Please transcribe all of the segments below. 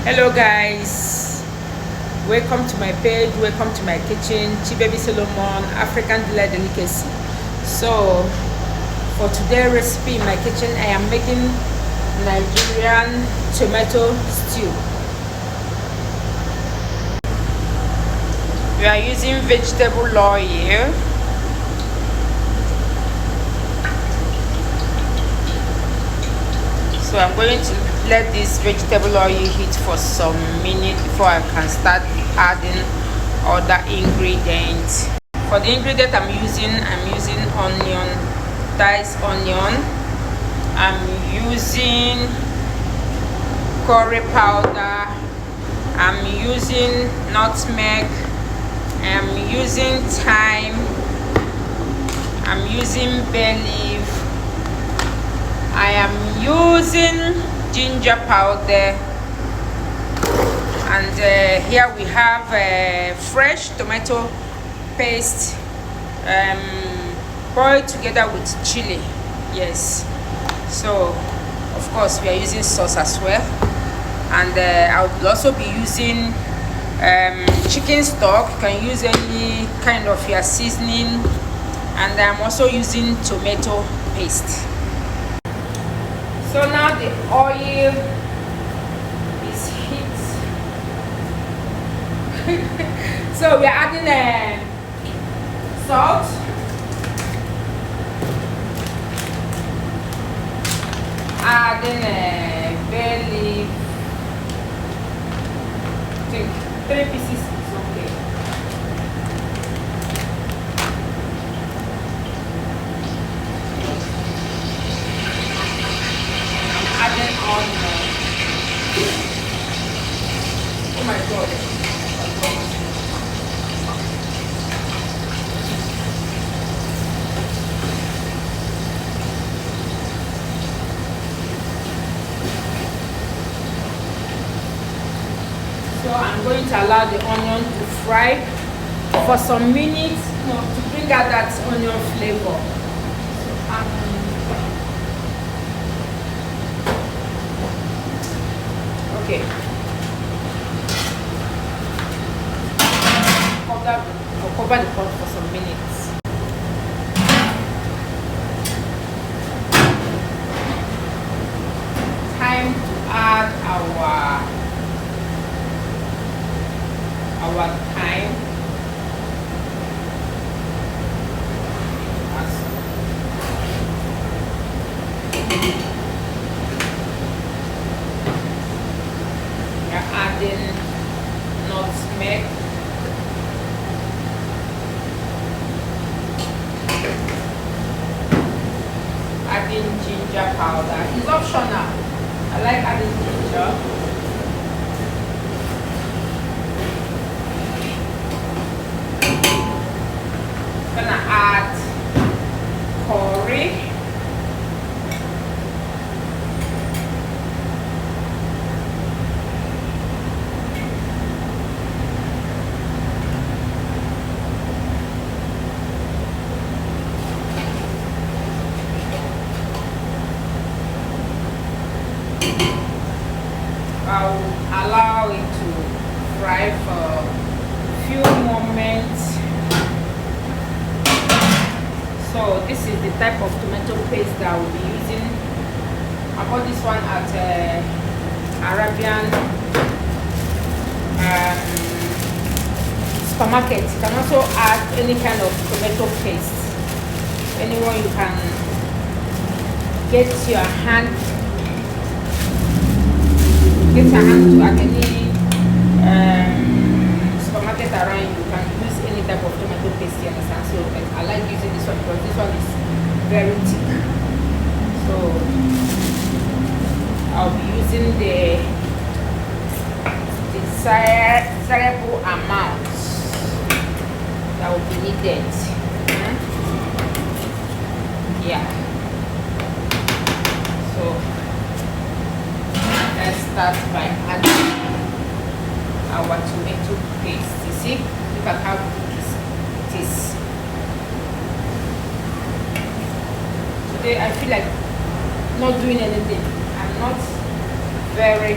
Hello guys, welcome to my page, welcome to my kitchen. Chibaby Solomon, African Delight Delicacy. So for today's recipe in my kitchen, I am making Nigerian tomato stew. We are using vegetable oil. So I'm going to let this vegetable oil heat for some minutes before I can start adding other ingredients. For the ingredient I'm using onion, diced onion. I'm using curry powder. I'm using nutmeg. I'm using thyme. I'm using bay leaf. I am using ginger powder, and here we have fresh tomato paste boiled together with chili. Yes, so of course we are using sauce as well, and I will also be using chicken stock. You can use any kind of your seasoning, and I'm also using tomato paste. So now the oil is heat. So we are adding salt, adding bay leaf. I think 3 pieces is okay. Oh my god. So I'm going to allow the onion to fry for some minutes, to bring out that onion flavor. Okay. Cover the pot for some minutes. Time to add our thyme. We are adding nutmeg. Adding ginger powder. It's optional. I like adding ginger. Gonna add curry. I'll allow it to fry for a few moments. So this is the type of tomato paste that I will be using. I bought this one at Arabian supermarket. You can also add any kind of tomato paste. Anyone you can get your hand to at any supermarket around. You can use any type of tomato paste, you understand? So I like using this one because this one is very thick. So I'll be using the desirable amount that will be needed. Yeah. So let's start by adding our tomato paste. You see, look at how it is. Today I feel like not doing anything. I'm not very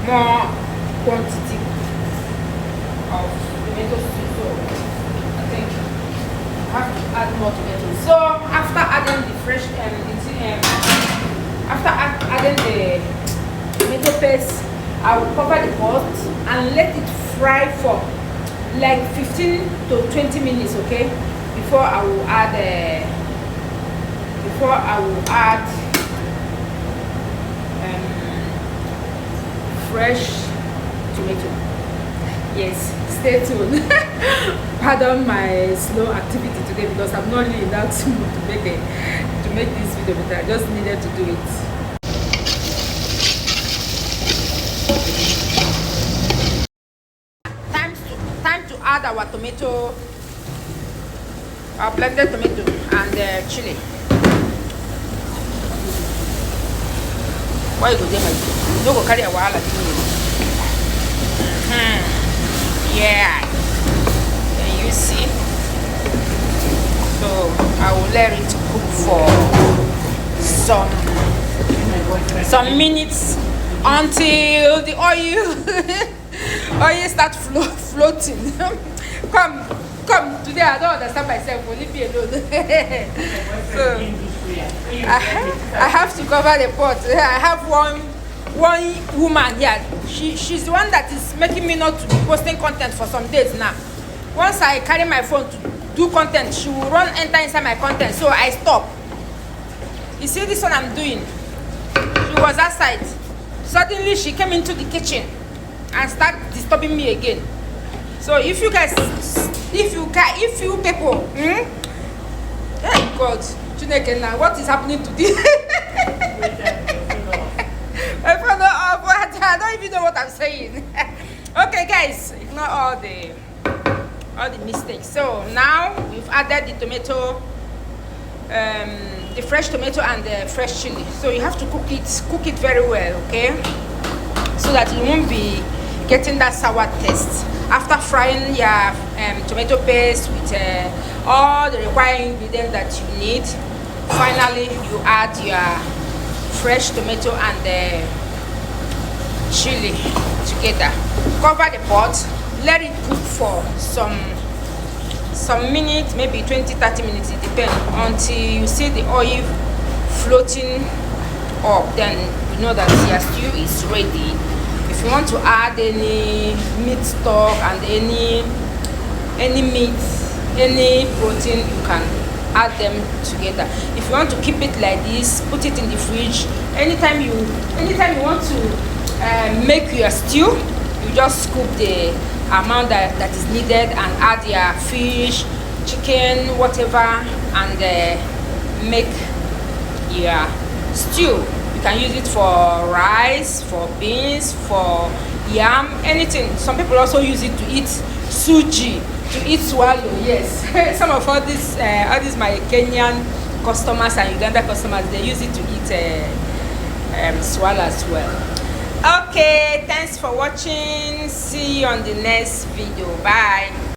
more quantity of tomato stew. So I think I have to add more tomatoes. So after adding the fresh after adding the tomato paste, I will cover the pot and let it fry for like 15 to 20 minutes, okay? Before I will add fresh tomato. Yes, stay tuned. Pardon my slow activity today because I'm not really in that mood to make this video, but I just needed to do it. Time to add our tomato, our blended tomato and chili. Why you go there, my dear? You go carry a while at me. Yeah. Can you see? So I will let it cook for some minutes until the oil start floating. Come. Today I don't understand myself. Leave me alone. So I have to cover the pot. I have one woman here. She's the one that is making me not to be posting content for some days now. Once I carry my phone to do content, she will enter inside my content. So I stop. You see this one I'm doing? She was outside. Suddenly she came into the kitchen and started disturbing me again. So if you guys, if you people, hey God, what is happening to this? I don't even know what I'm saying. Okay, guys, ignore all the mistakes. So now we've added the tomato, the fresh tomato and the fresh chili. So you have to cook it very well, okay? So that you won't be getting that sour taste. After frying your tomato paste with all the required ingredients that you need, finally you add your fresh tomato and the chili together. Cover the pot, let it cook for some minutes, maybe 20-30 minutes, it depends, until you see the oil floating up. Then you know that your stew is ready. If you want to add any meat stock and any meat, any protein, you can add them together. If you want to keep it like this, put it in the fridge. Anytime you want to make your stew, you just scoop the amount that is needed and add your fish, chicken, whatever, and make your stew. You can use it for rice, for beans, for yam, anything. Some people also use it to eat suji, to eat swallow. Yes, some of all these my Kenyan customers and Uganda customers, they use it to eat swallow as well. Okay, thanks for watching. See you on the next video. Bye.